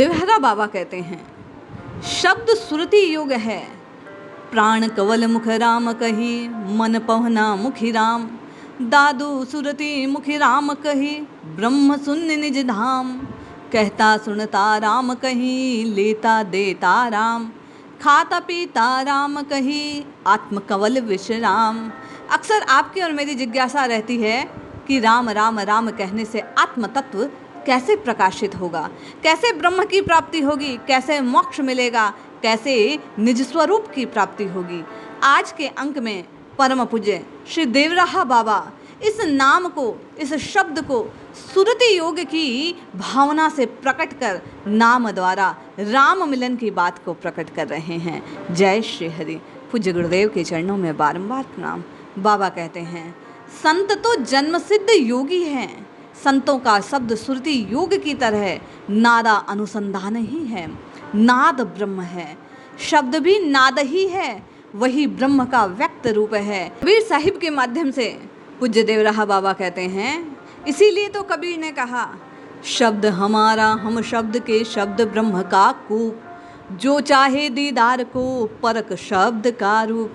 देवहरा बाबा कहते हैं, शब्द सुरति योग है, प्राण कवल मुख राम कही, मन पवना मुखी राम। दादू सुरति मुखी राम कही, ब्रह्म शून्य निज धाम। कहता सुनता राम कही, लेता देता राम। खाता पीता राम कही, आत्म कवल विश्राम। अक्सर आपकी और मेरी जिज्ञासा रहती है कि राम राम राम कहने से आत्म तत्व कैसे प्रकाशित होगा, कैसे ब्रह्म की प्राप्ति होगी, कैसे मोक्ष मिलेगा, कैसे निज स्वरूप की प्राप्ति होगी। आज के अंक में परम पूज्य श्री देवराहा बाबा इस नाम को, इस शब्द को सुरति योग की भावना से प्रकट कर नाम द्वारा राम मिलन की बात को प्रकट कर रहे हैं। जय श्री हरि। पूज्य गुरुदेव के चरणों में बारंबार प्रणाम। बाबा कहते हैं, संत तो जन्म सिद्ध योगी हैं। संतों का शब्द सुरति योग की तरह नादा अनुसंधान ही है। नाद ब्रह्म है, शब्द भी नाद ही है, वही ब्रह्म का व्यक्त रूप है। कबीर साहिब के माध्यम से पूज्य देवराहा बाबा कहते हैं, इसीलिए तो कबीर ने कहा, शब्द हमारा हम शब्द के शब्द ब्रह्म का कूप, जो चाहे दीदार को परख शब्द का रूप।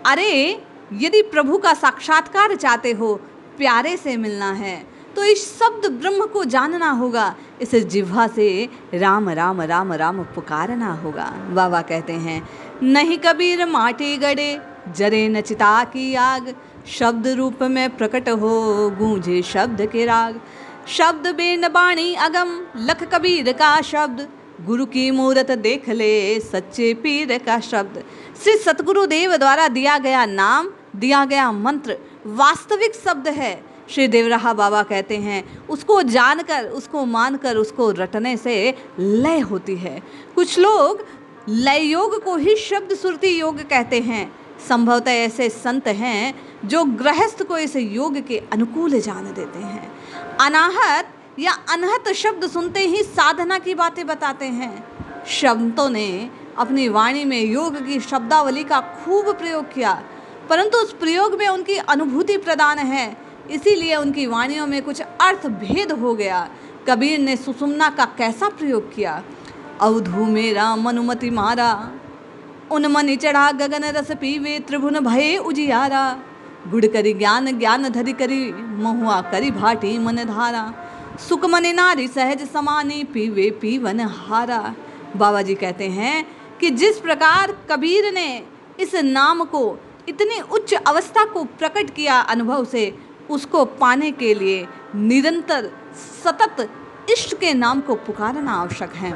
अरे यदि प्रभु का साक्षात्कार चाहते हो, प्यारे से मिलना है, तो इस शब्द ब्रह्म को जानना होगा। इस जिह्वा से राम राम राम राम पुकारना होगा। बाबा कहते हैं, नहीं कबीर माटी गड़े, जरे न चिता की आग। शब्द रूप में प्रकट हो, गूंजे शब्द के राग। शब्द बेन बाणी अगम, लख कबीर का शब्द। गुरु की मूरत देख ले, सच्चे पीर का शब्द। श्री सतगुरु देव द्वारा दिया गया नाम, दिया गया मंत्र वास्तविक शब्द है। श्री देवराहा बाबा कहते हैं, उसको जानकर, उसको मानकर, उसको रटने से लय होती है। कुछ लोग लय योग को ही शब्द सुरति योग कहते हैं। संभवतः ऐसे संत हैं जो गृहस्थ को इस योग के अनुकूल जान देते हैं। अनाहत या अनहत शब्द सुनते ही साधना की बातें बताते हैं। संतों ने अपनी वाणी में योग की शब्दावली का खूब प्रयोग किया, परंतु उस प्रयोग में उनकी अनुभूति प्रदान है, इसीलिए उनकी वाणियों में कुछ अर्थ भेद हो गया। कबीर ने सुषुम्ना का कैसा प्रयोग किया, अवधू मेरा मनुमति मारा, उन मनि चढ़ा गगन रस पीवे, त्रिभुवन भये उजियारा। गुड़ करी ज्ञान, ज्ञान धरि करी, महुआ करी भाटी मन धारा। सुख मनि नारी सहज समानी, पीवे पीवन हारा। बाबा जी कहते हैं कि जिस प्रकार कबीर ने इस नाम को, इतनी उच्च अवस्था को प्रकट किया अनुभव से, उसको पाने के लिए निरंतर सतत इष्ट के नाम को पुकारना आवश्यक है।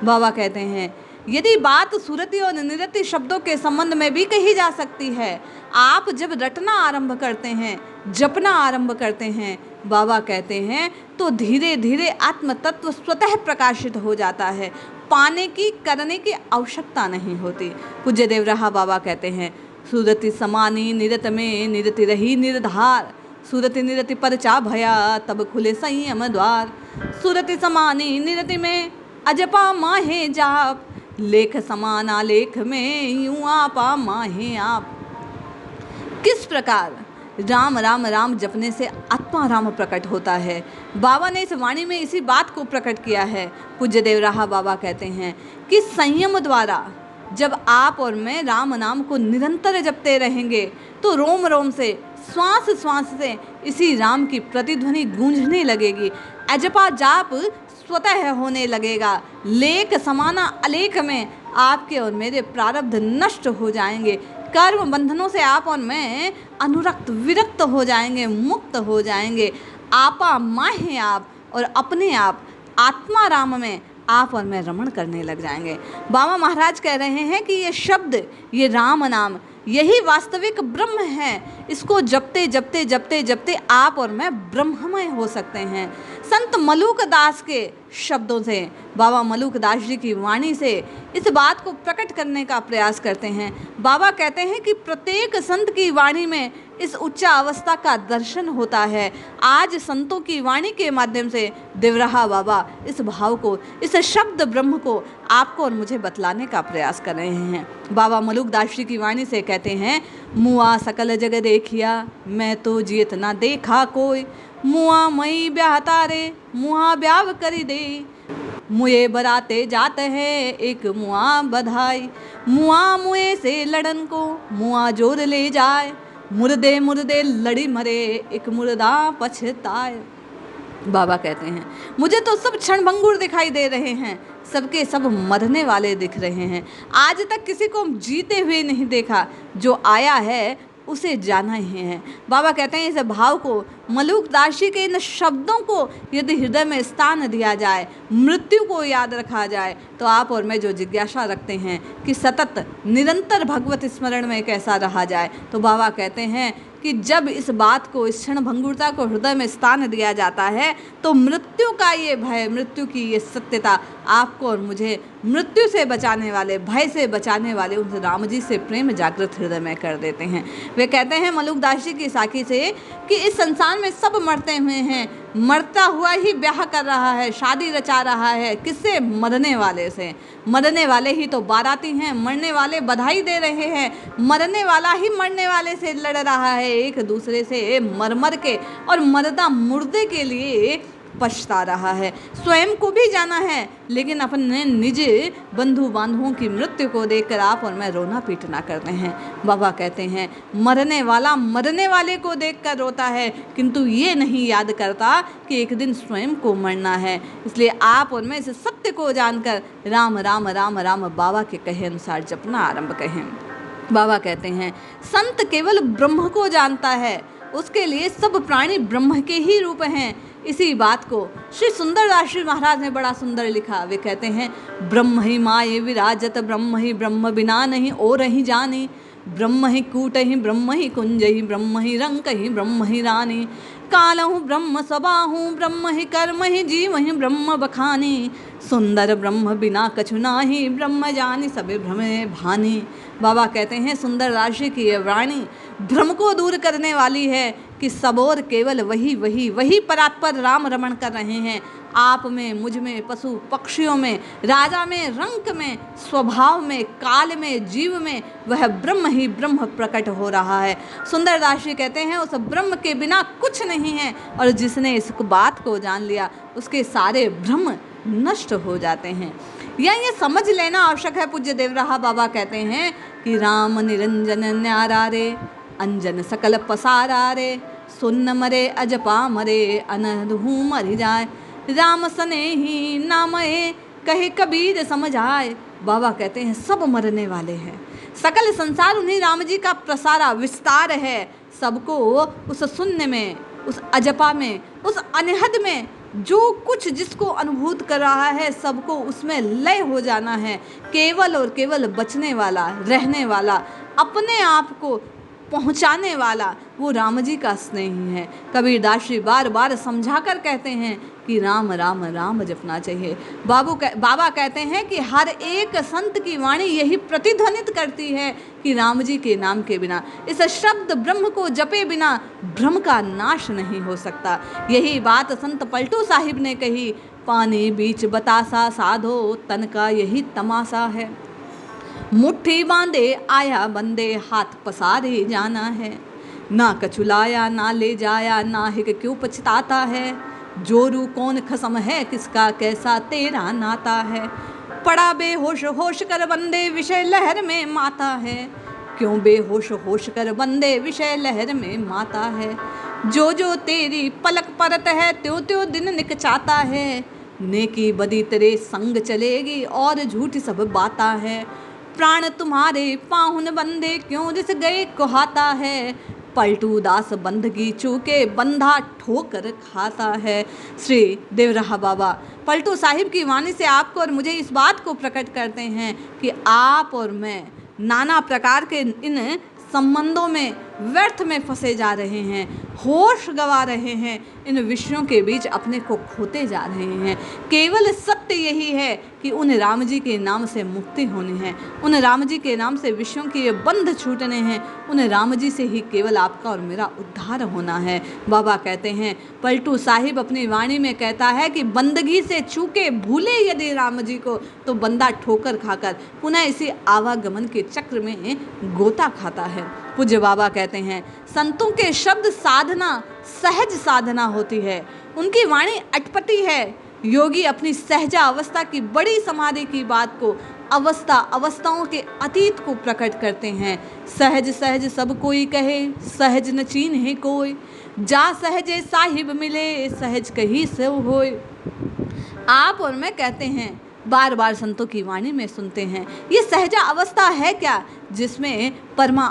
बाबा कहते हैं, यदि बात सुरति और निरति शब्दों के संबंध में भी कही जा सकती है। आप जब रटना आरंभ करते हैं, जपना आरंभ करते हैं, बाबा कहते हैं, तो धीरे धीरे आत्म तत्व स्वतः प्रकाशित हो जाता है। पाने की, करने की आवश्यकता नहीं होती। पूज्य देवराहा बाबा कहते हैं, सुरति समानी निरत में, निरति रही निर्धार। सुरति निरति परचा भया, तब खुले संयम द्वार। सुरति समानी निरति में, अजपा माहे जाप। लेख समाना लेख में, यूं आपा माहे आप। किस प्रकार राम राम राम जपने से आत्मा राम प्रकट होता है, बाबा ने इस वाणी में इसी बात को प्रकट किया है। पूज्य देवराहा बाबा कहते हैं कि संयम द्वारा जब आप और मैं राम नाम को निरंतर जपते रहेंगे, तो रोम रोम से, श्वास श्वास से इसी राम की प्रतिध्वनि गूंजने लगेगी। अजपा जाप स्वतः होने लगेगा। लेख समाना अलेख में आपके और मेरे प्रारब्ध नष्ट हो जाएंगे। कर्म बंधनों से आप और मैं अनुरक्त, विरक्त हो जाएंगे, मुक्त हो जाएंगे। आपा माहे आप, और अपने आप आत्मा राम में आप और मैं रमण करने लग जाएंगे। बाबा महाराज कह रहे हैं कि ये शब्द, ये राम नाम, यही वास्तविक ब्रह्म है। इसको जपते जपते जपते जपते आप और मैं ब्रह्ममय हो सकते हैं। संत मलूक दास के शब्दों से, बाबा मलूक दास जी की वाणी से इस बात को प्रकट करने का प्रयास करते हैं। बाबा कहते हैं कि प्रत्येक संत की वाणी में इस उच्च अवस्था का दर्शन होता है। आज संतों की वाणी के माध्यम से देवराहा बाबा इस भाव को, इस शब्द ब्रह्म को आपको और मुझे बतलाने का प्रयास कर रहे हैं। बाबा मलूक दास जी की वाणी से कहते हैं, मुआ सकल जग देखिया, मैं तो जियत ना देखा कोई। मुआ मई ब्याह तारे, मुआ ब्याव करी दे। मुए बराते जात है एक मुआ बधाई, मुआ मुए से लड़न को मुआ जोर ले जाए, मुर्दे मुर्दे लड़ी मरे एक मुर्दा पछताए। बाबा कहते हैं मुझे तो सब क्षणभंगुर दिखाई दे रहे हैं, सबके सब मरने वाले दिख रहे हैं। आज तक किसी को जीते हुए नहीं देखा, जो आया है उसे जाना ही है। बाबा कहते हैं इस भाव को, मलुकदासी के इन शब्दों को यदि हृदय में स्थान दिया जाए, मृत्यु को याद रखा जाए, तो आप और मैं जो जिज्ञासा रखते हैं कि सतत निरंतर भगवत स्मरण में कैसा रहा जाए, तो बाबा कहते हैं कि जब इस बात को, इस क्षण भंगुरता को हृदय में स्थान दिया जाता है, तो मृत्यु का ये भय, मृत्यु की ये सत्यता आपको और मुझे मृत्यु से बचाने वाले, भय से बचाने वाले उन राम जी से प्रेम जागृत हृदय में कर देते हैं। वे कहते हैं मलुकदासी की साखी से कि इस संसार में सब मरते हुए हैं, मरता हुआ ही ब्याह कर रहा है, शादी रचा रहा है, किससे? मरने वाले से। मरने वाले ही तो बाराती हैं, मरने वाले बधाई दे रहे हैं, मरने वाला ही मरने वाले से लड़ रहा है, एक दूसरे से मर मर के, और मरदा मुर्दे के लिए पछता रहा है। स्वयं को भी जाना है, लेकिन अपने निज बंधु बांधवों की मृत्यु को देखकर आप और मैं रोना पीटना करते हैं। बाबा कहते हैं मरने वाला मरने वाले को देखकर रोता है, किंतु ये नहीं याद करता कि एक दिन स्वयं को मरना है। इसलिए आप और मैं इस सत्य को जानकर राम राम राम राम बाबा के कहे अनुसार जपना आरंभ करें। बाबा कहते हैं संत केवल ब्रह्म को जानता है, उसके लिए सब प्राणी ब्रह्म के ही रूप हैं। इसी बात को श्री सुंदरदास जी महाराज ने बड़ा सुंदर लिखा। वे कहते हैं ब्रह्म ही माये विराजत, ब्रह्म ही ब्रह्म बिना नहीं और ही जानी, ब्रह्म ही कूट ही ब्रह्म ही कुंज ही, ब्रह्म ही रंक ही ब्रह्म ही रानी, कालहु ब्रह्म स्वबाहु ब्रह्म ही कर्म ही जीव ही ब्रह्म बखानी, सुंदर ब्रह्म बिना कछु नाही, ब्रह्म जानी सबे भ्रमे भानी। बाबा कहते हैं सुंदरदास जी की ये वाणी भ्रम को दूर करने वाली है कि सब और केवल वही वही वही परात्पर राम रमण कर रहे हैं। आप में, मुझ में, पशु पक्षियों में, राजा में, रंक में, स्वभाव में, काल में, जीव में वह ब्रह्म ही ब्रह्म प्रकट हो रहा है। सुंदरदास जी कहते हैं उस ब्रह्म के बिना कुछ नहीं है, और जिसने इस बात को जान लिया उसके सारे भ्रम नष्ट हो जाते हैं। या ये समझ लेना आवश्यक है। पूज्य देवराहा बाबा कहते हैं कि राम निरंजन न्यारा रे, अंजन सकल पसारा रे, सुन्न मरे अजपा मरे, अनहु मर जाए, राम सने ही नामए, कहे कबीर समझ आए। बाबा कहते हैं सब मरने वाले हैं, सकल संसार उन्हीं राम जी का प्रसारा विस्तार है। सबको उस शून्य में, उस अजपा में, उस अनहद में जो कुछ जिसको अनुभूत कर रहा है, सबको उसमें लय हो जाना है। केवल और केवल बचने वाला, रहने वाला, अपने आप को पहुंचाने वाला वो राम जी का स्नेह है। कबीरदास जी बार बार समझा कर कहते हैं कि राम राम राम जपना चाहिए। बाबा कहते हैं कि हर एक संत की वाणी यही प्रतिध्वनित करती है कि राम जी के नाम के बिना, इस शब्द ब्रह्म को जपे बिना भ्रम का नाश नहीं हो सकता। यही बात संत पलटू साहिब ने कही, पानी बीच बतासा साधो, तन का यही तमाशा है, मुट्ठी बांधे आया बंदे, हाथ पसारे जाना है, ना कछुलाया ना ले जाया, ना हिक क्यों पछताता है, जोरू कौन खसम है किसका कैसा तेरा नाता है, पड़ा बेहोश होश कर बंदे विषय लहर में माता है, क्यों बेहोश होश कर बंदे विषय लहर में माता है, जो जो तेरी पलक परत है त्यों त्यों दिन निकचाता है, नेकी बदी तेरे संग चलेगी और झूठी सब बाता है, प्राण तुम्हारे पाहुन बंदे क्यों जिस गए कुहाता है, पलटू दास बंदगी चूके बंधा ठोकर खाता है। श्री देवराहा बाबा पलटू साहिब की वाणी से आपको और मुझे इस बात को प्रकट करते हैं कि आप और मैं नाना प्रकार के इन संबंधों में व्यर्थ में फंसे जा रहे हैं, होश गंवा रहे हैं, इन विषयों के बीच अपने को खोते जा रहे हैं। केवल सत्य यही है कि उन राम जी के नाम से मुक्ति होनी है, उन राम जी के नाम से विषयों के बंध छूटने हैं, उन राम जी से ही केवल आपका और मेरा उद्धार होना है। बाबा कहते हैं, पलटू साहिब अपनी वाणी में कहता है कि बंदगी से चूके भूले यदि राम जी को तो बंदा ठोकर खाकर पुनः इसी आवागमन के चक्र में गोता खाता है। पूज्य बाबा कहते हैं, संतों के शब्द साधना सहज साधना होती है, उनकी वाणी अटपटी है, योगी अपनी सहजा अवस्था की बड़ी समाधि की बात को अवस्थाओं के अतीत को प्रकट करते हैं। सहज सहज सब कोई कहे, सहज न चीन्हे कोई, जा सहजे साहिब मिले, सहज कही सब होय। आप और मैं कहते हैं, बार बार संतों की वाणी में सुनते हैं, ये सहजा अवस्था है क्या, जिसमें परमा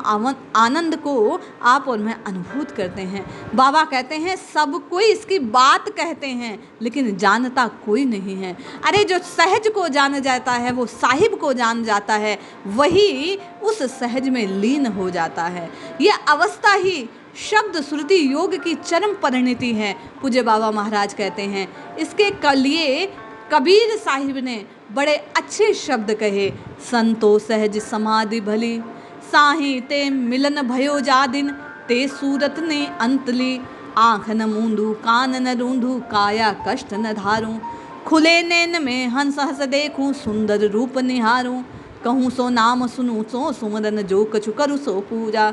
आनंद को आप और मैं अनुभूत करते हैं। बाबा कहते हैं सब कोई इसकी बात कहते हैं, लेकिन जानता कोई नहीं है। अरे जो सहज को जान जाता है, वो साहिब को जान जाता है, वही उस सहज में लीन हो जाता है। ये अवस्था ही शब्द श्रुति योग की चरम परिणति है। पूज्य बाबा महाराज कहते हैं, इसके लिए कबीर साहिब ने बड़े अच्छे शब्द कहे। संतो सहज समाधि भली, साही ते मिलन भयो जा दिन, ते सूरत ने अंतली, आँख न मूंदू कान न रूंधू, काया कष्ट न धारूं, खुले नैन में हंस हंस देखूं, सुंदर रूप निहारूं, कहूँ सो नाम सुनूं, सो सुमरन जो कछु करूँ सो पूजा,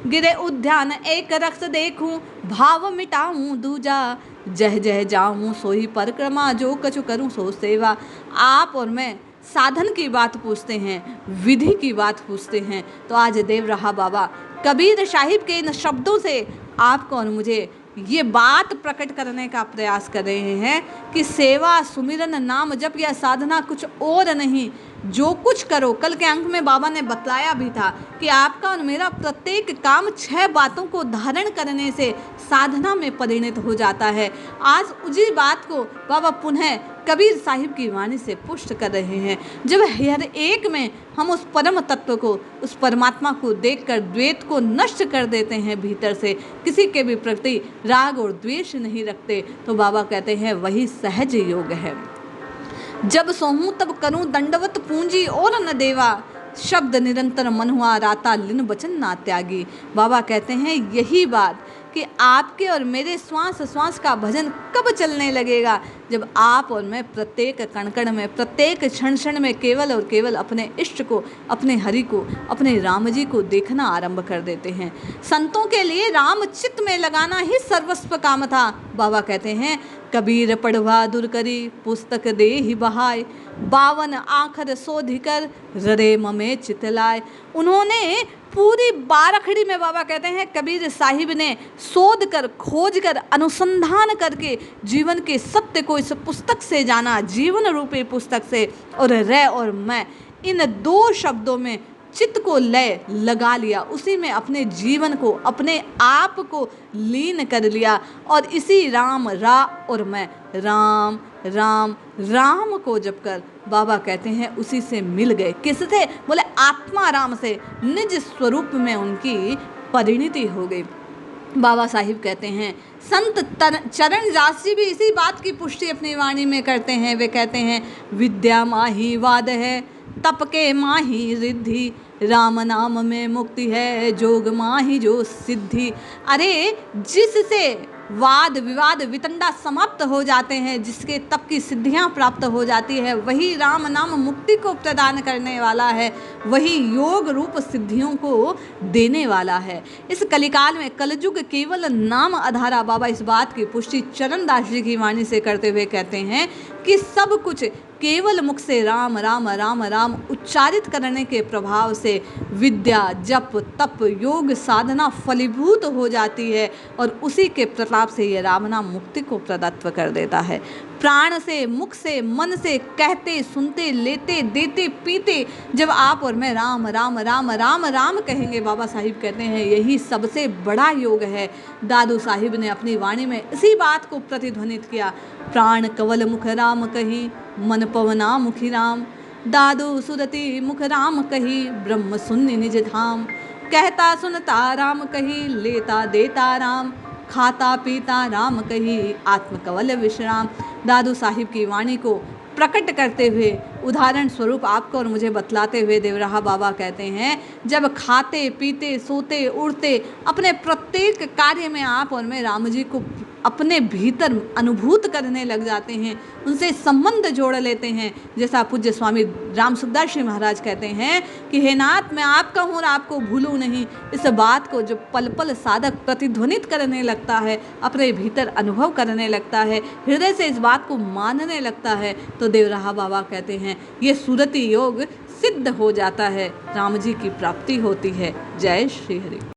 गिरे उद्यान एक रक्स देखूं, भाव मिटाऊं दूजा, जह जह जाऊं सोही परिक्रमा, जो कछु करूं सो सेवा। आप और मैं साधन की बात पूछते हैं, विधि की बात पूछते हैं, तो आज देव रहा बाबा कबीर साहिब के इन शब्दों से आपको और मुझे ये बात प्रकट करने का प्रयास कर रहे हैं कि सेवा, सुमिरन, नाम जप या साधना कुछ और नहीं, जो कुछ करो। कल के अंक में बाबा ने बतलाया भी था कि आपका और मेरा प्रत्येक काम 6 बातों को धारण करने से साधना में परिणत हो जाता है। आज उसी बात को बाबा पुनः कबीर साहिब की वाणी से पुष्ट कर रहे हैं। जब हर एक में हम उस परम तत्व को, उस परमात्मा को देखकर द्वेष को नष्ट कर देते हैं, भीतर से किसी के भी प्रति राग और द्वेष नहीं रखते, तो बाबा कहते हैं वही सहज योग है। जब सोहूं तब करूं दंडवत पूंजी और न देवा, शब्द निरंतर मन हुआ राता, लिन वचन ना त्यागी। बाबा कहते हैं यही बात कि आपके और मेरे श्वास श्वास का भजन कब चलने लगेगा, जब आप और मैं प्रत्येक कण कण में, प्रत्येक क्षण क्षण में केवल और केवल अपने इष्ट को, अपने हरि को, अपने राम जी को देखना आरंभ कर देते हैं। संतों के लिए राम चित्त में लगाना ही सर्वस्व काम था। बाबा कहते हैं कबीर पढ़वा दूर करी, पुस्तक दे ही बहाय, 52 आखर शोधिकर, हृदय में चितलाय। उन्होंने पूरी बारखड़ी में, बाबा कहते हैं कबीर साहिब ने शोध कर, खोज कर, अनुसंधान करके जीवन के सत्य को इस पुस्तक से जाना, जीवन रूपी पुस्तक से। और रे और मैं, इन 2 शब्दों में चित्त को लय लगा लिया, उसी में अपने जीवन को, अपने आप को लीन कर लिया। और इसी राम, रा और मैं, राम राम राम को जप कर बाबा कहते हैं उसी से मिल गए। किससे? बोले आत्मा राम से, निज स्वरूप में उनकी परिणति हो गई। बाबा साहिब कहते हैं, संत चरण दास जी भी इसी बात की पुष्टि अपनी वाणी में करते हैं। वे कहते हैं विद्या माही वाद है, तप के माही रिद्धि, राम नाम में मुक्ति है, जोग माही जो सिद्धि। अरे जिससे वाद विवाद वितंडा समाप्त हो जाते हैं, जिसके तप की सिद्धियां प्राप्त हो जाती है, वही राम नाम मुक्ति को प्रदान करने वाला है, वही योग रूप सिद्धियों को देने वाला है। इस कलिकाल में कलयुग केवल नाम आधारा। बाबा इस बात की पुष्टि चरणदास जी की वाणी से करते हुए कहते हैं कि सब कुछ केवल मुख से राम राम राम राम उच्चारित करने के प्रभाव से विद्या, जप, तप, योग, साधना फलीभूत हो जाती है, और उसी के प्रताप से यह राम नाम मुक्ति को प्रदत्त कर देता है। प्राण से, मुख से, मन से कहते, सुनते, लेते, देते, पीते जब आप और मैं राम राम राम राम राम कहेंगे, बाबा साहिब कहते हैं यही सबसे बड़ा योग है। दादू साहिब ने अपनी वाणी में इसी बात को प्रतिध्वनित किया। प्राण कवल मुख राम कही, मन पवना मुखी राम, दादू सुरति मुख राम कही, ब्रह्म शून्य निज धाम, कहता सुनता राम कही, लेता देता राम, खाता पीता राम कही, आत्म कवल विश्राम। दादू साहिब की वाणी को प्रकट करते हुए, उदाहरण स्वरूप आपको और मुझे बतलाते हुए देवराहा बाबा कहते हैं, जब खाते पीते सोते उड़ते अपने प्रत्येक कार्य में आप और मैं राम जी को अपने भीतर अनुभूत करने लग जाते हैं, उनसे संबंध जोड़ लेते हैं। जैसा पूज्य स्वामी राम सुखदास जी महाराज कहते हैं कि हे नाथ, मैं आपका हूँ और आपको भूलूँ नहीं। इस बात को जो पल पल साधक प्रतिध्वनित करने लगता है, अपने भीतर अनुभव करने लगता है, हृदय से इस बात को मानने लगता है, तो देवराहा बाबा कहते हैं ये सुरति योग सिद्ध हो जाता है, राम जी की प्राप्ति होती है। जय श्री हरि।